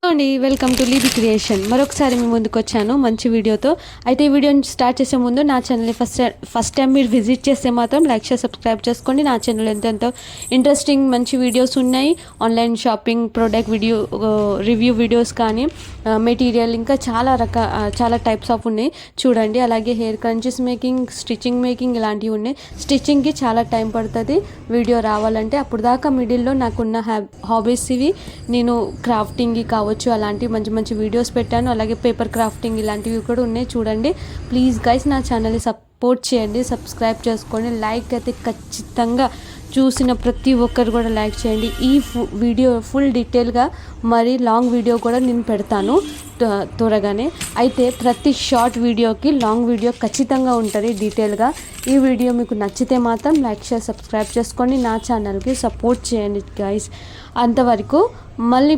అండి welcome to లీబీ creation. మరొకసారి మీ ముందుకు వచ్చాను మంచి వీడియోతో. అయితే ఈ వీడియోని స్టార్ట్ చేసే ముందు నా ఛానల్ని ఫస్ట్ టైం మీరు విజిట్ చేస్తే మాత్రం లైక్ చేసి సబ్స్క్రైబ్ చేసుకోండి. నా ఛానల్ ఎంతో ఇంట్రెస్టింగ్ మంచి వీడియోస్ ఉన్నాయి. Online shopping, product video, review videos కానీ, మెటీరియల్, ఇంకా చాలా టైప్స్ ఆఫ్ ఉన్నాయి చూడండి. అలాగే hair crunches making, stitching making ఇలాంటివి ఉన్నాయి. స్టిచ్చింగ్కి చాలా టైం పడుతుంది వీడియో రావాలంటే. అప్పుడు దాకా మిడిల్లో నాకున్న హాబీస్ ఇవి. నేను క్రాఫ్టింగ్ కావచ్చు, అలాంటివి మంచి మంచి వీడియోస్ పెట్టాను. అలాగే పేపర్ క్రాఫ్టింగ్ ఇలాంటివి కూడా ఉన్నాయి చూడండి. ప్లీజ్ గైస్ నా ఛానల్ని సపోర్ట్ చేయండి, సబ్స్క్రైబ్ చేసుకోండి. లైక్ అయితే ఖచ్చితంగా చూసిన ప్రతి ఒక్కరు కూడా లైక్ చేయండి. ఈ వీడియో ఫుల్ డీటెయిల్గా మరి లాంగ్ వీడియో కూడా నేను పెడతాను త్వరగానే. అయితే ప్రతి షార్ట్ వీడియోకి లాంగ్ వీడియో ఖచ్చితంగా ఉంటుంది డీటెయిల్గా. ఈ వీడియో మీకు నచ్చితే మాత్రం లైక్ షేర్ సబ్స్క్రైబ్ చేసుకోండి. నా ఛానల్కి సపోర్ట్ చేయండి గైస్. అంతవరకు మళ్ళీ